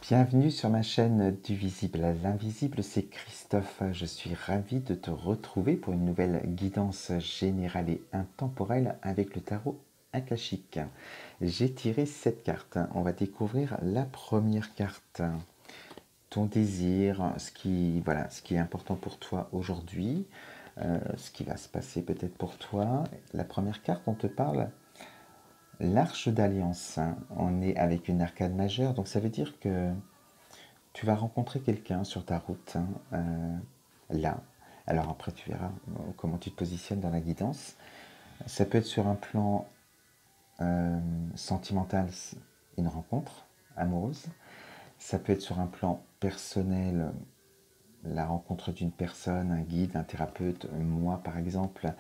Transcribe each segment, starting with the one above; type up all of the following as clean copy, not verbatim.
Bienvenue sur ma chaîne du visible à l'invisible, c'est Christophe. Je suis ravi de te retrouver pour une nouvelle guidance générale et intemporelle avec le tarot akashique. J'ai tiré 7 cartes. On va découvrir la première carte. Ton désir, ce qui est important pour toi aujourd'hui, ce qui va se passer peut-être pour toi. La première carte, on te parle l'Arche d'Alliance. On est avec une arcane majeure, donc ça veut dire que tu vas rencontrer quelqu'un sur ta route, là. Alors après, tu verras comment tu te positionnes dans la guidance. Ça peut être sur un plan sentimental, une rencontre amoureuse. Ça peut être sur un plan personnel, la rencontre d'une personne, un guide, un thérapeute, moi par exemple,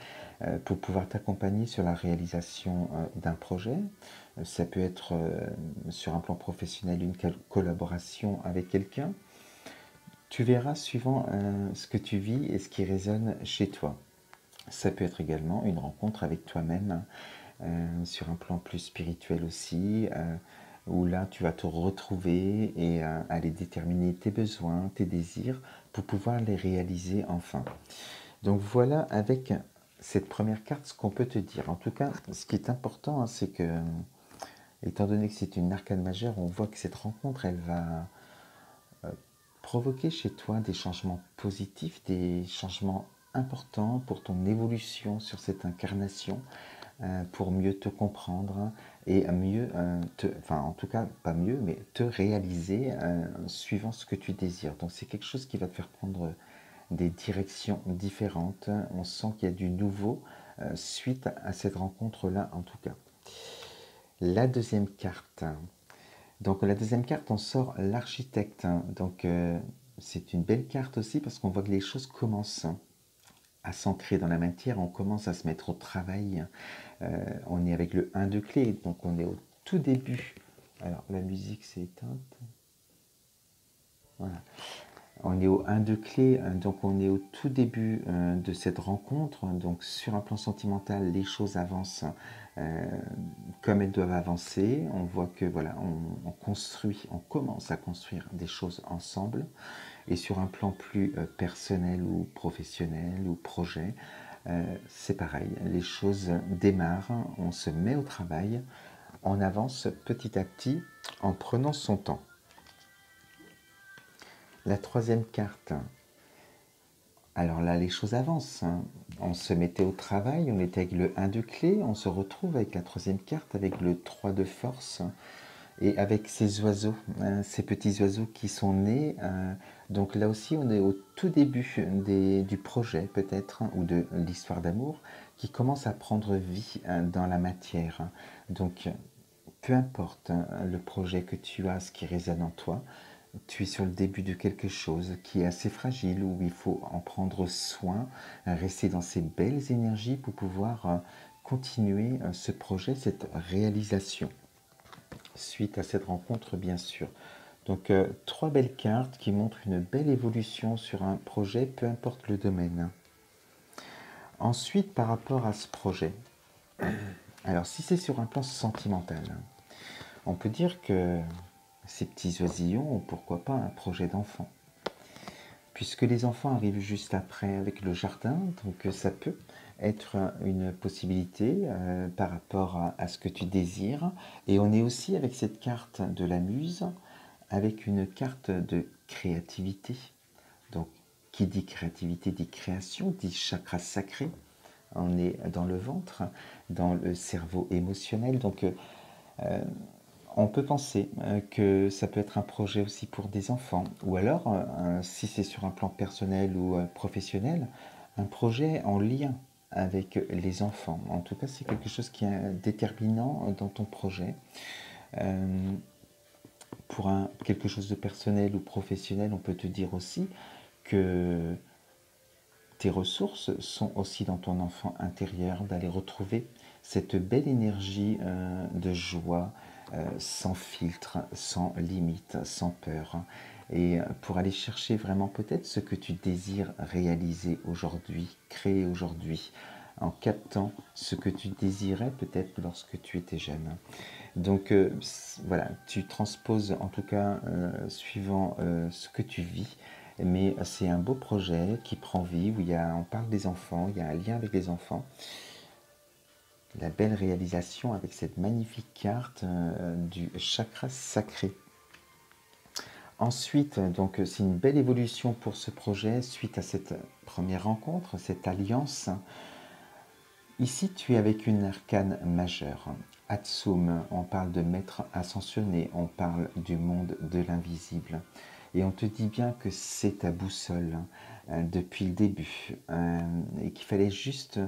pour pouvoir t'accompagner sur la réalisation d'un projet. Ça peut être sur un plan professionnel, une collaboration avec quelqu'un. Tu verras suivant ce que tu vis et ce qui résonne chez toi. Ça peut être également une rencontre avec toi-même, sur un plan plus spirituel aussi, où là tu vas te retrouver et aller déterminer tes besoins, tes désirs, pour pouvoir les réaliser enfin. Donc voilà avec cette première carte ce qu'on peut te dire. En tout cas, ce qui est important, hein, c'est que, étant donné que c'est une arcane majeure, on voit que cette rencontre, elle va provoquer chez toi des changements positifs, des changements importants pour ton évolution sur cette incarnation, pour mieux te comprendre et mieux enfin en tout cas pas mieux, mais te réaliser suivant ce que tu désires. Donc c'est quelque chose qui va te faire prendre des directions différentes. On sent qu'il y a du nouveau suite à cette rencontre-là en tout cas. La deuxième carte. Donc la deuxième carte, on sort l'architecte. Donc c'est une belle carte aussi parce qu'on voit que les choses commencent à s'ancrer dans la matière, on commence à se mettre au travail. On est avec le 1 de clé, donc on est au tout début. Alors la musique s'est éteinte. Voilà. On est au 1 de clé, donc on est au tout début de cette rencontre. Donc sur un plan sentimental, les choses avancent comme elles doivent avancer. On voit que voilà, on construit, on commence à construire des choses ensemble. Et sur un plan plus personnel ou professionnel ou projet, c'est pareil. Les choses démarrent, on se met au travail, on avance petit à petit en prenant son temps. La troisième carte. Alors là, les choses avancent. On se mettait au travail, on était avec le 1 de clé, on se retrouve avec la troisième carte, avec le 3 de force, et avec ces oiseaux, ces petits oiseaux qui sont nés. Donc là aussi, on est au tout début du projet peut-être, ou de l'histoire d'amour, qui commence à prendre vie dans la matière. Donc, peu importe le projet que tu as, ce qui résonne en toi, tu es sur le début de quelque chose qui est assez fragile, où il faut en prendre soin, rester dans ces belles énergies pour pouvoir continuer ce projet, cette réalisation, suite à cette rencontre bien sûr. Donc trois belles cartes qui montrent une belle évolution sur un projet, peu importe le domaine. Ensuite, par rapport à ce projet, alors si c'est sur un plan sentimental, on peut dire que ces petits oisillons ont pourquoi pas un projet d'enfant. Puisque les enfants arrivent juste après avec le jardin, donc ça peut être une possibilité par rapport à ce que tu désires. Et on est aussi avec cette carte de la muse, avec une carte de créativité. Donc, qui dit créativité dit création, dit chakra sacré. On est dans le ventre, dans le cerveau émotionnel. Donc, on peut penser que ça peut être un projet aussi pour des enfants, ou alors, si c'est sur un plan personnel ou professionnel, un projet en lien avec les enfants. En tout cas, c'est quelque chose qui est déterminant dans ton projet. Pour quelque chose de personnel ou professionnel, on peut te dire aussi que tes ressources sont aussi dans ton enfant intérieur, d'aller retrouver cette belle énergie de joie, sans filtre, sans limite, sans peur. Et pour aller chercher vraiment peut-être ce que tu désires réaliser aujourd'hui, créer aujourd'hui, en captant ce que tu désirais peut-être lorsque tu étais jeune. Donc voilà, tu transposes en tout cas suivant ce que tu vis, mais c'est un beau projet qui prend vie, où on parle des enfants, il y a un lien avec les enfants. La belle réalisation avec cette magnifique carte du chakra sacré. Ensuite, donc c'est une belle évolution pour ce projet suite à cette première rencontre, cette alliance. Ici, tu es avec une arcane majeure. Atsum, on parle de maître ascensionné, on parle du monde de l'invisible. Et on te dit bien que c'est ta boussole depuis le début et qu'il fallait juste,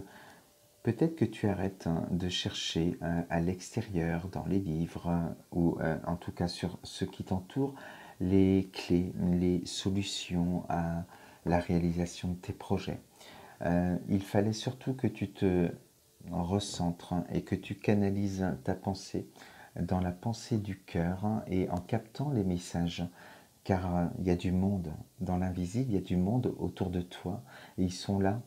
peut-être que tu arrêtes de chercher à l'extérieur, dans les livres ou en tout cas sur ce qui t'entoure, les clés, les solutions à la réalisation de tes projets. Il fallait surtout que tu te recentres et que tu canalises ta pensée dans la pensée du cœur et en captant les messages. Car il y a du monde dans l'invisible, il y a du monde autour de toi et ils sont là.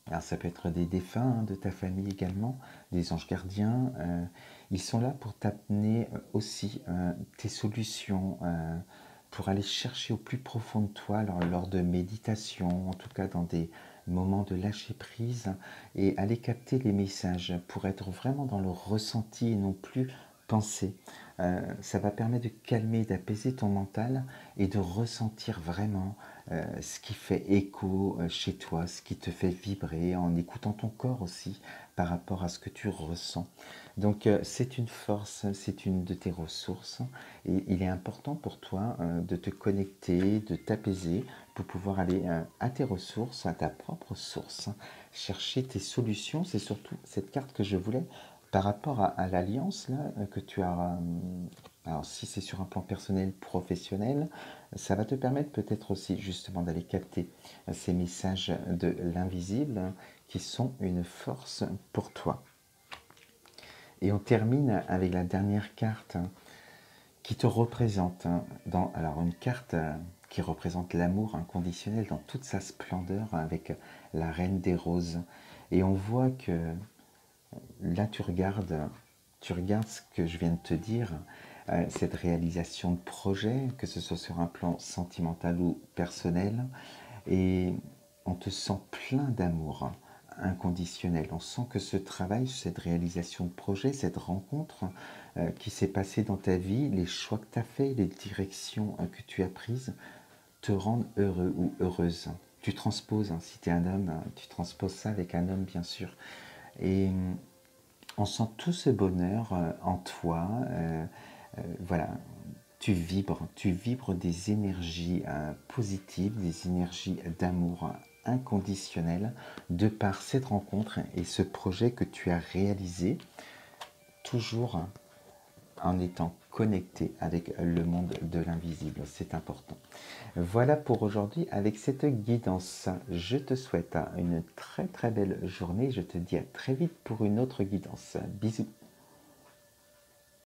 Alors ça peut être des défunts de ta famille également, des anges gardiens. Ils sont là pour t'amener aussi tes solutions, pour aller chercher au plus profond de toi, alors, lors de méditation, en tout cas dans des moments de lâcher prise, et aller capter les messages pour être vraiment dans le ressenti et non plus penser. Ça va permettre de calmer, d'apaiser ton mental et de ressentir vraiment ce qui fait écho chez toi, ce qui te fait vibrer en écoutant ton corps aussi par rapport à ce que tu ressens. Donc c'est une force, c'est une de tes ressources et il est important pour toi de te connecter, de t'apaiser pour pouvoir aller à tes ressources, à ta propre source, chercher tes solutions. C'est surtout cette carte que je voulais par rapport à l'alliance là que tu as. Alors si c'est sur un plan personnel, professionnel, ça va te permettre peut-être aussi justement d'aller capter ces messages de l'invisible qui sont une force pour toi. Et on termine avec la dernière carte qui te représente alors une carte qui représente l'amour inconditionnel dans toute sa splendeur avec la reine des roses. Et on voit que là tu regardes ce que je viens de te dire, cette réalisation de projet, que ce soit sur un plan sentimental ou personnel, et on te sent plein d'amour inconditionnel. On sent que ce travail, cette réalisation de projet, cette rencontre qui s'est passée dans ta vie, les choix que tu as faits, les directions que tu as prises, te rendent heureux ou heureuse. Tu transposes, si tu es un homme, tu transposes ça avec un homme bien sûr. Et on sent tout ce bonheur en toi. Voilà, tu vibres des énergies positives, des énergies d'amour inconditionnel de par cette rencontre et ce projet que tu as réalisé, toujours en étant connecté avec le monde de l'invisible. C'est important. Voilà pour aujourd'hui avec cette guidance. Je te souhaite une très très belle journée. Je te dis à très vite pour une autre guidance. Bisous.